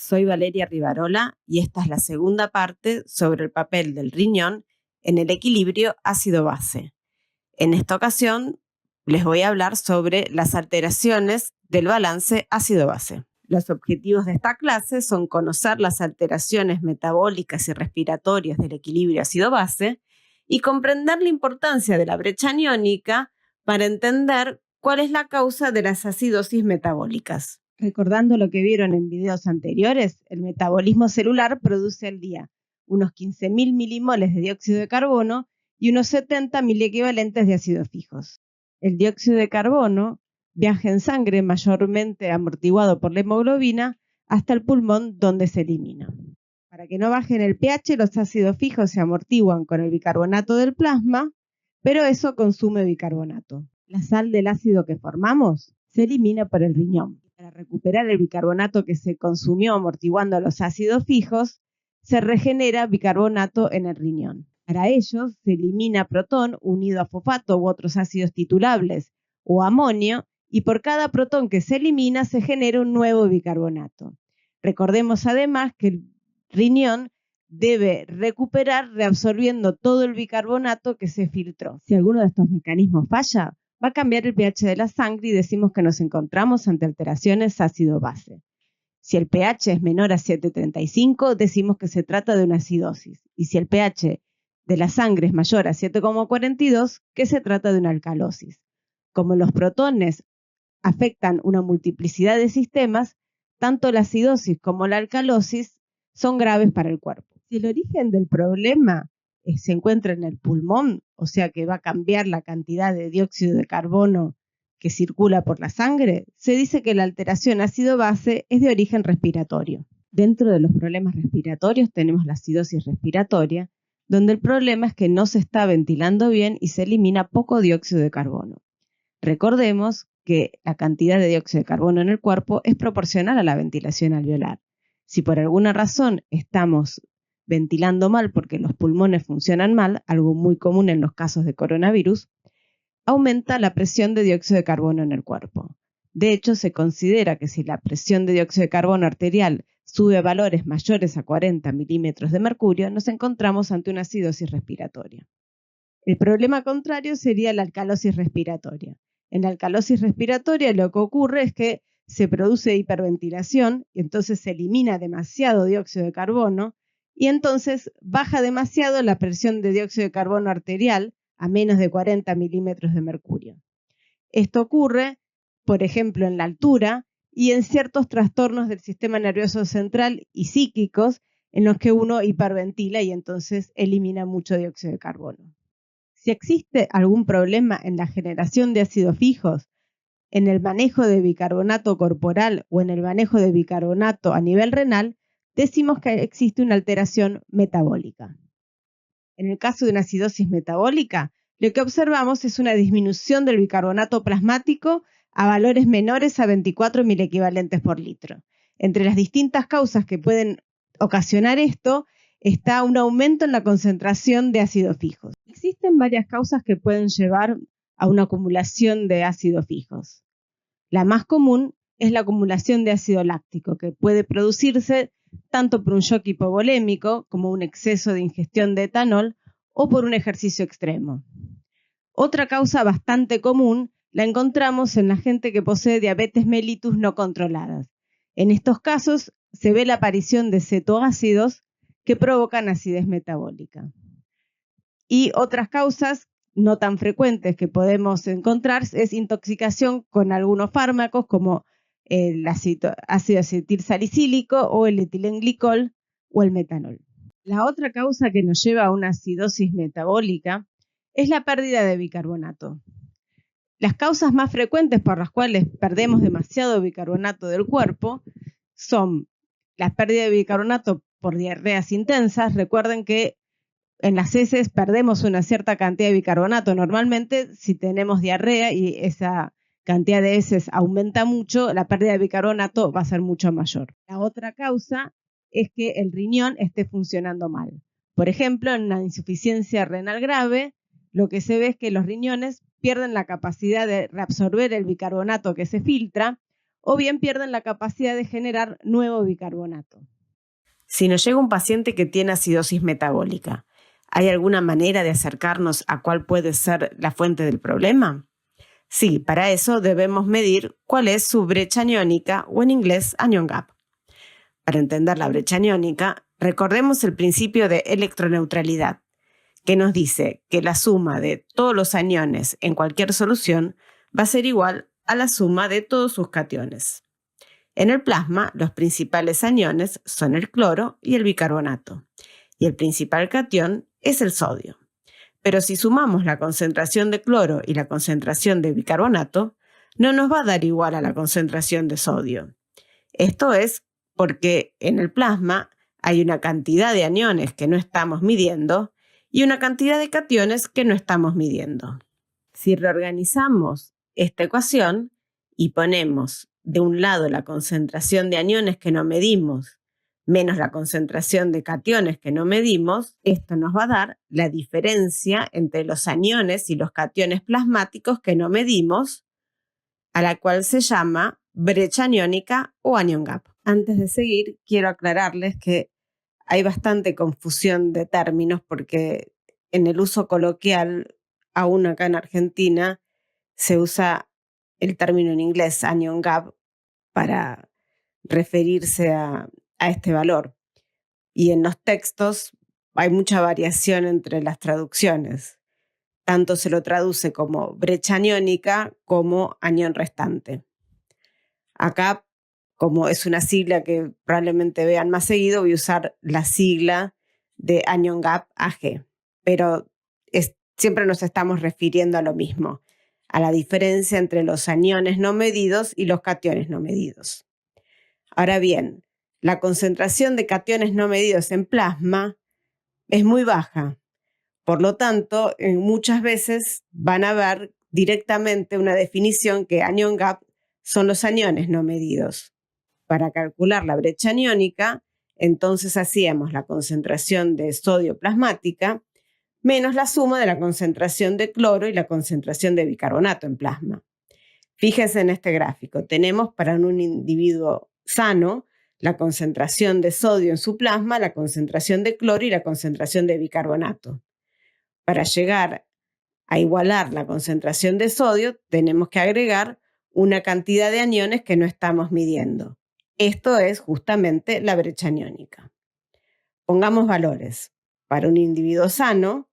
Soy Valeria Rivarola y esta es la segunda parte sobre el papel del riñón en el equilibrio ácido-base. En esta ocasión les voy a hablar sobre las alteraciones del balance ácido-base. Los objetivos de esta clase son conocer las alteraciones metabólicas y respiratorias del equilibrio ácido-base y comprender la importancia de la brecha aniónica para entender cuál es la causa de las acidosis metabólicas. Recordando lo que vieron en videos anteriores, el metabolismo celular produce al día unos 15.000 milimoles de dióxido de carbono y unos 70 miliequivalentes de ácidos fijos. El dióxido de carbono viaja en sangre, mayormente amortiguado por la hemoglobina, hasta el pulmón, donde se elimina. Para que no bajen el pH, los ácidos fijos se amortiguan con el bicarbonato del plasma, pero eso consume bicarbonato. La sal del ácido que formamos se elimina por el riñón. Para recuperar el bicarbonato que se consumió amortiguando los ácidos fijos, se regenera bicarbonato en el riñón. Para ello, se elimina protón unido a fosfato u otros ácidos titulables o amonio, y por cada protón que se elimina se genera un nuevo bicarbonato. Recordemos además que el riñón debe recuperar reabsorbiendo todo el bicarbonato que se filtró. Si alguno de estos mecanismos falla, va a cambiar el pH de la sangre y decimos que nos encontramos ante alteraciones ácido-base. Si el pH es menor a 7,35, decimos que se trata de una acidosis. Y si el pH de la sangre es mayor a 7,42, que se trata de una alcalosis. Como los protones afectan una multiplicidad de sistemas, tanto la acidosis como la alcalosis son graves para el cuerpo. Si el origen del problema se encuentra en el pulmón, o sea que va a cambiar la cantidad de dióxido de carbono que circula por la sangre, se dice que la alteración ácido-base es de origen respiratorio. Dentro de los problemas respiratorios tenemos la acidosis respiratoria, donde el problema es que no se está ventilando bien y se elimina poco dióxido de carbono. Recordemos que la cantidad de dióxido de carbono en el cuerpo es proporcional a la ventilación alveolar. Si por alguna razón estamos ventilando mal porque los pulmones funcionan mal, algo muy común en los casos de coronavirus, aumenta la presión de dióxido de carbono en el cuerpo. De hecho, se considera que si la presión de dióxido de carbono arterial sube a valores mayores a 40 milímetros de mercurio, nos encontramos ante una acidosis respiratoria. El problema contrario sería la alcalosis respiratoria. En la alcalosis respiratoria lo que ocurre es que se produce hiperventilación y entonces se elimina demasiado dióxido de carbono y entonces baja demasiado la presión de dióxido de carbono arterial a menos de 40 milímetros de mercurio. Esto ocurre, por ejemplo, en la altura y en ciertos trastornos del sistema nervioso central y psíquicos en los que uno hiperventila y entonces elimina mucho dióxido de carbono. Si existe algún problema en la generación de ácidos fijos, en el manejo de bicarbonato corporal o en el manejo de bicarbonato a nivel renal, decimos que existe una alteración metabólica. En el caso de una acidosis metabólica, lo que observamos es una disminución del bicarbonato plasmático a valores menores a 24 miliequivalentes por litro. Entre las distintas causas que pueden ocasionar esto, está un aumento en la concentración de ácidos fijos. Existen varias causas que pueden llevar a una acumulación de ácidos fijos. La más común es la acumulación de ácido láctico, que puede producirse tanto por un shock hipovolémico, como un exceso de ingestión de etanol, o por un ejercicio extremo. Otra causa bastante común la encontramos en la gente que posee diabetes mellitus no controladas. En estos casos se ve la aparición de cetoácidos que provocan acidez metabólica. Y otras causas no tan frecuentes que podemos encontrar es intoxicación con algunos fármacos como el ácido acetilsalicílico o el etilenglicol o el metanol. La otra causa que nos lleva a una acidosis metabólica es la pérdida de bicarbonato. Las causas más frecuentes por las cuales perdemos demasiado bicarbonato del cuerpo son la pérdida de bicarbonato por diarreas intensas. Recuerden que en las heces perdemos una cierta cantidad de bicarbonato. Normalmente, si tenemos diarrea y esa cantidad de heces aumenta mucho, la pérdida de bicarbonato va a ser mucho mayor. La otra causa es que el riñón esté funcionando mal. Por ejemplo, en una insuficiencia renal grave, lo que se ve es que los riñones pierden la capacidad de reabsorber el bicarbonato que se filtra, o bien pierden la capacidad de generar nuevo bicarbonato. Si nos llega un paciente que tiene acidosis metabólica, ¿hay alguna manera de acercarnos a cuál puede ser la fuente del problema? Sí, para eso debemos medir cuál es su brecha aniónica o en inglés anion gap. Para entender la brecha aniónica, recordemos el principio de electroneutralidad, que nos dice que la suma de todos los aniones en cualquier solución va a ser igual a la suma de todos sus cationes. En el plasma, los principales aniones son el cloro y el bicarbonato, y el principal catión es el sodio. Pero si sumamos la concentración de cloro y la concentración de bicarbonato, no nos va a dar igual a la concentración de sodio. Esto es porque en el plasma hay una cantidad de aniones que no estamos midiendo y una cantidad de cationes que no estamos midiendo. Si reorganizamos esta ecuación y ponemos de un lado la concentración de aniones que no medimos menos la concentración de cationes que no medimos, esto nos va a dar la diferencia entre los aniones y los cationes plasmáticos que no medimos, a la cual se llama brecha aniónica o anion gap. Antes de seguir, quiero aclararles que hay bastante confusión de términos porque en el uso coloquial, aún acá en Argentina, se usa el término en inglés anion gap para referirse a este valor. Y en los textos hay mucha variación entre las traducciones. Tanto se lo traduce como brecha aniónica como anión restante. Acá, como es una sigla que probablemente vean más seguido, voy a usar la sigla de anion gap AG. Pero siempre nos estamos refiriendo a lo mismo, a la diferencia entre los aniones no medidos y los cationes no medidos. Ahora bien, la concentración de cationes no medidos en plasma es muy baja. Por lo tanto, muchas veces van a ver directamente una definición que anion gap son los aniones no medidos. Para calcular la brecha aniónica, entonces hacíamos la concentración de sodio plasmática menos la suma de la concentración de cloro y la concentración de bicarbonato en plasma. Fíjense en este gráfico, tenemos para un individuo sano la concentración de sodio en su plasma, la concentración de cloro y la concentración de bicarbonato. Para llegar a igualar la concentración de sodio, tenemos que agregar una cantidad de aniones que no estamos midiendo. Esto es justamente la brecha aniónica. Pongamos valores. Para un individuo sano,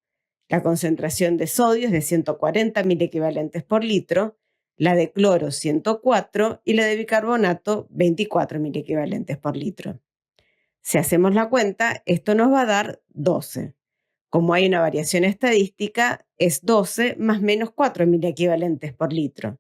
la concentración de sodio es de 140 miliequivalentes por litro, la de cloro 104 y la de bicarbonato 24 miliequivalentes por litro. Si hacemos la cuenta, esto nos va a dar 12. Como hay una variación estadística, es 12 más menos 4 miliequivalentes por litro.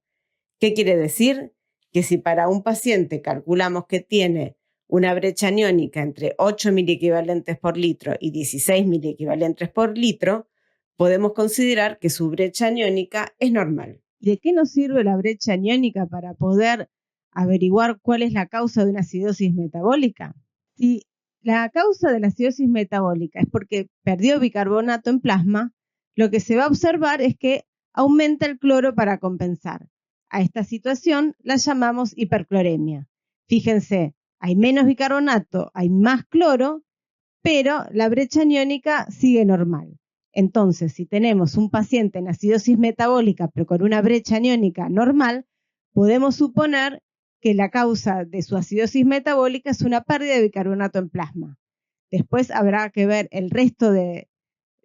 ¿Qué quiere decir? Que si para un paciente calculamos que tiene una brecha aniónica entre 8 miliequivalentes por litro y 16 miliequivalentes por litro, podemos considerar que su brecha aniónica es normal. ¿De qué nos sirve la brecha aniónica para poder averiguar cuál es la causa de una acidosis metabólica? Si la causa de la acidosis metabólica es porque perdió bicarbonato en plasma, lo que se va a observar es que aumenta el cloro para compensar. A esta situación la llamamos hipercloremia. Fíjense, hay menos bicarbonato, hay más cloro, pero la brecha aniónica sigue normal. Entonces, si tenemos un paciente en acidosis metabólica, pero con una brecha aniónica normal, podemos suponer que la causa de su acidosis metabólica es una pérdida de bicarbonato en plasma. Después habrá que ver el resto de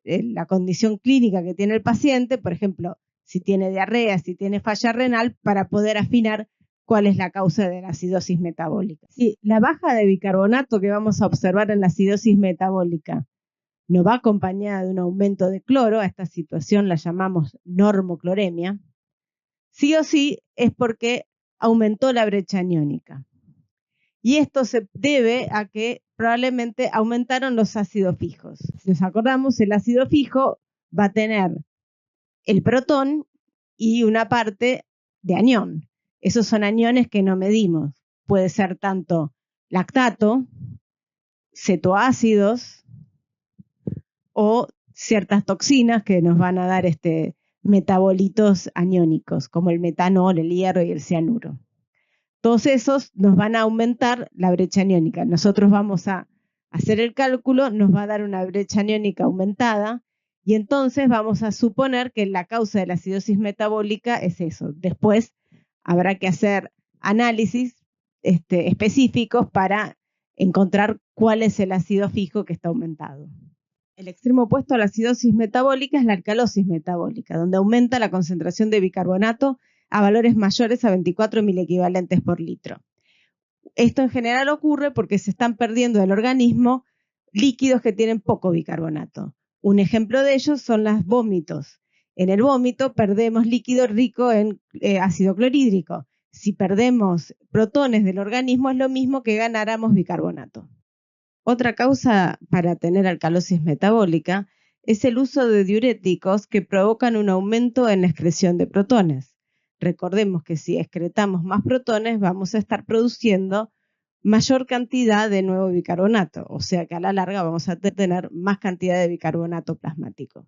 la condición clínica que tiene el paciente, por ejemplo, si tiene diarrea, si tiene falla renal, para poder afinar cuál es la causa de la acidosis metabólica. Sí, la baja de bicarbonato que vamos a observar en la acidosis metabólica no va acompañada de un aumento de cloro, a esta situación la llamamos normocloremia, sí o sí es porque aumentó la brecha aniónica. Y esto se debe a que probablemente aumentaron los ácidos fijos. Si nos acordamos, el ácido fijo va a tener el protón y una parte de anión. Esos son aniones que no medimos. Puede ser tanto lactato, cetoácidos o ciertas toxinas que nos van a dar metabolitos aniónicos, como el metanol, el hierro y el cianuro. Todos esos nos van a aumentar la brecha aniónica. Nosotros vamos a hacer el cálculo, nos va a dar una brecha aniónica aumentada y entonces vamos a suponer que la causa de la acidosis metabólica es eso. Después habrá que hacer análisis específicos para encontrar cuál es el ácido fijo que está aumentado. El extremo opuesto a la acidosis metabólica es la alcalosis metabólica, donde aumenta la concentración de bicarbonato a valores mayores a 24 milequivalentes por litro. Esto en general ocurre porque se están perdiendo del organismo líquidos que tienen poco bicarbonato. Un ejemplo de ellos son los vómitos. En el vómito perdemos líquido rico en ácido clorhídrico. Si perdemos protones del organismo es lo mismo que ganáramos bicarbonato. Otra causa para tener alcalosis metabólica es el uso de diuréticos que provocan un aumento en la excreción de protones. Recordemos que si excretamos más protones vamos a estar produciendo mayor cantidad de nuevo bicarbonato, o sea que a la larga vamos a tener más cantidad de bicarbonato plasmático.